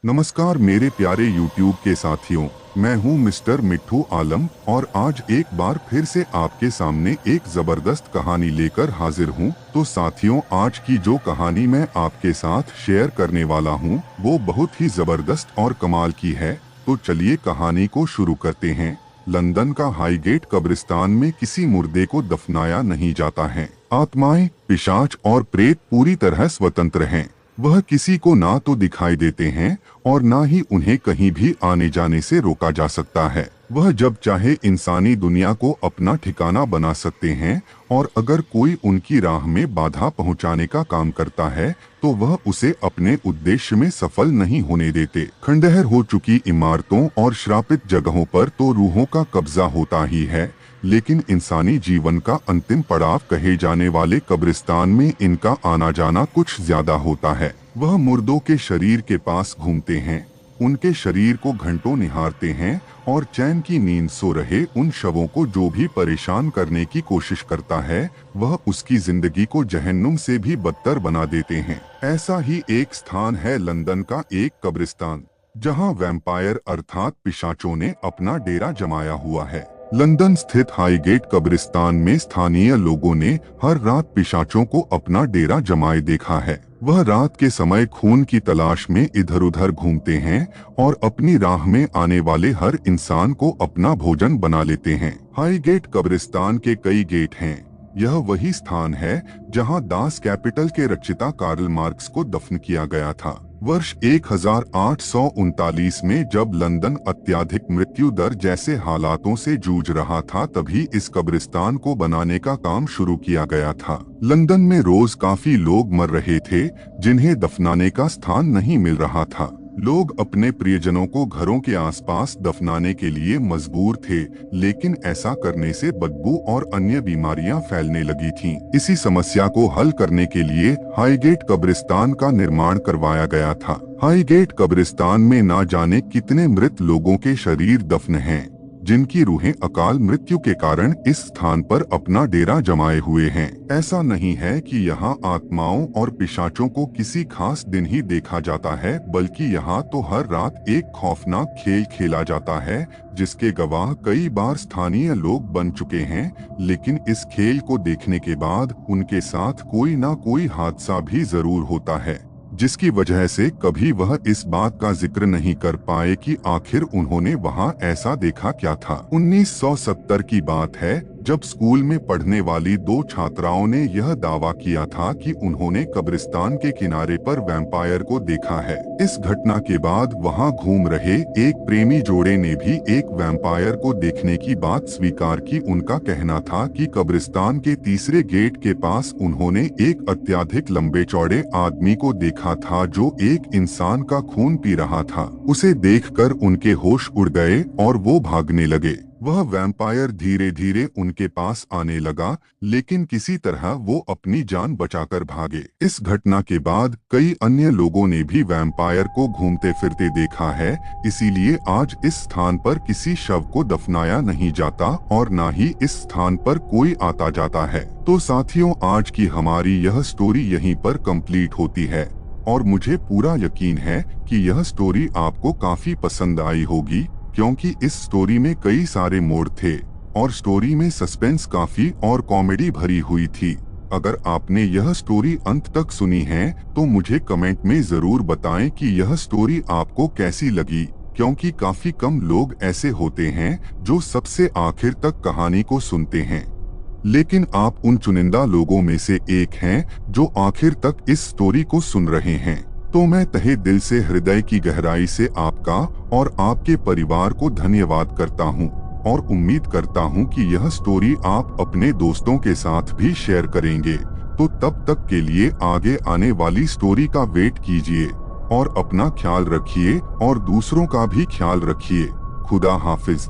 नमस्कार मेरे प्यारे YouTube के साथियों, मैं हूं मिस्टर मिट्ठू आलम और आज एक बार फिर से आपके सामने एक जबरदस्त कहानी लेकर हाजिर हूं। तो साथियों, आज की जो कहानी मैं आपके साथ शेयर करने वाला हूं, वो बहुत ही जबरदस्त और कमाल की है। तो चलिए कहानी को शुरू करते हैं। लंदन का हाईगेट कब्रिस्तान में किसी मुर्दे को दफनाया नहीं जाता है। आत्माएं, पिशाच और प्रेत पूरी तरह स्वतंत्र हैं। वह किसी को ना तो दिखाई देते हैं और ना ही उन्हें कहीं भी आने जाने से रोका जा सकता है। वह जब चाहे इंसानी दुनिया को अपना ठिकाना बना सकते हैं और अगर कोई उनकी राह में बाधा पहुंचाने का काम करता है तो वह उसे अपने उद्देश्य में सफल नहीं होने देते। खंडहर हो चुकी इमारतों और श्रापित जगहों पर तो रूहों का कब्जा होता ही है, लेकिन इंसानी जीवन का अंतिम पड़ाव कहे जाने वाले कब्रिस्तान में इनका आना जाना कुछ ज्यादा होता है। वह मुर्दों के शरीर के पास घूमते हैं, उनके शरीर को घंटों निहारते हैं और चैन की नींद सो रहे उन शवों को जो भी परेशान करने की कोशिश करता है, वह उसकी जिंदगी को जहन्नुम से भी बदतर बना देते हैं। ऐसा ही एक स्थान है लंदन का एक कब्रिस्तान, जहां वैम्पायर अर्थात पिशाचों ने अपना डेरा जमाया हुआ है। लंदन स्थित हाईगेट कब्रिस्तान में स्थानीय लोगों ने हर रात पिशाचों को अपना डेरा जमाए देखा है। वह रात के समय खून की तलाश में इधर उधर घूमते हैं और अपनी राह में आने वाले हर इंसान को अपना भोजन बना लेते हैं। हाईगेट कब्रिस्तान के कई गेट हैं। यह वही स्थान है जहां दास कैपिटल के रचयिता कार्ल मार्क्स को दफन किया गया था। वर्ष 1839 में जब लंदन अत्यधिक मृत्यु दर जैसे हालातों से जूझ रहा था, तभी इस कब्रिस्तान को बनाने का काम शुरू किया गया था। लंदन में रोज काफी लोग मर रहे थे जिन्हें दफनाने का स्थान नहीं मिल रहा था। लोग अपने प्रियजनों को घरों के आसपास दफनाने के लिए मजबूर थे, लेकिन ऐसा करने से बदबू और अन्य बीमारियां फैलने लगी थीं। इसी समस्या को हल करने के लिए हाईगेट कब्रिस्तान का निर्माण करवाया गया था। हाईगेट कब्रिस्तान में ना जाने कितने मृत लोगों के शरीर दफन हैं, जिनकी रूहें अकाल मृत्यु के कारण इस स्थान पर अपना डेरा जमाए हुए हैं। ऐसा नहीं है कि यहाँ आत्माओं और पिशाचों को किसी खास दिन ही देखा जाता है, बल्कि यहाँ तो हर रात एक खौफनाक खेल खेला जाता है, जिसके गवाह कई बार स्थानीय लोग बन चुके हैं। लेकिन इस खेल को देखने के बाद उनके साथ कोई ना कोई हादसा भी जरूर होता है, जिसकी वजह से कभी वह इस बात का जिक्र नहीं कर पाए कि आखिर उन्होंने वहां ऐसा देखा क्या था। 1970 की बात है, जब स्कूल में पढ़ने वाली दो छात्राओं ने यह दावा किया था कि उन्होंने कब्रिस्तान के किनारे पर वैम्पायर को देखा है। इस घटना के बाद वहां घूम रहे एक प्रेमी जोड़े ने भी एक वैम्पायर को देखने की बात स्वीकार की। उनका कहना था कि कब्रिस्तान के तीसरे गेट के पास उन्होंने एक अत्यधिक लंबे चौड़े आदमी को देखा था जो एक इंसान का खून पी रहा था। उसे देखकर उनके होश उड़ गए और वो भागने लगे। वह वैम्पायर धीरे धीरे उनके पास आने लगा, लेकिन किसी तरह वो अपनी जान बचाकर भागे। इस घटना के बाद कई अन्य लोगों ने भी वैम्पायर को घूमते फिरते देखा है, इसीलिए आज इस स्थान पर किसी शव को दफनाया नहीं जाता और ना ही इस स्थान पर कोई आता जाता है। तो साथियों, आज की हमारी यह स्टोरी यहीं पर कंप्लीट होती है और मुझे पूरा यकीन है कि यह स्टोरी आपको काफी पसंद आई होगी, क्योंकि इस स्टोरी में कई सारे मोड़ थे और स्टोरी में सस्पेंस काफी और कॉमेडी भरी हुई थी। अगर आपने यह स्टोरी अंत तक सुनी है तो मुझे कमेंट में जरूर बताएं कि यह स्टोरी आपको कैसी लगी, क्योंकि काफी कम लोग ऐसे होते हैं जो सबसे आखिर तक कहानी को सुनते हैं। लेकिन आप उन चुनिंदा लोगों में से एक हैं जो आखिर तक इस स्टोरी को सुन रहे हैं। तो मैं तहे दिल से, हृदय की गहराई से आपका और आपके परिवार को धन्यवाद करता हूं और उम्मीद करता हूं कि यह स्टोरी आप अपने दोस्तों के साथ भी शेयर करेंगे। तो तब तक के लिए आगे आने वाली स्टोरी का वेट कीजिए और अपना ख्याल रखिए और दूसरों का भी ख्याल रखिए। खुदा हाफिज।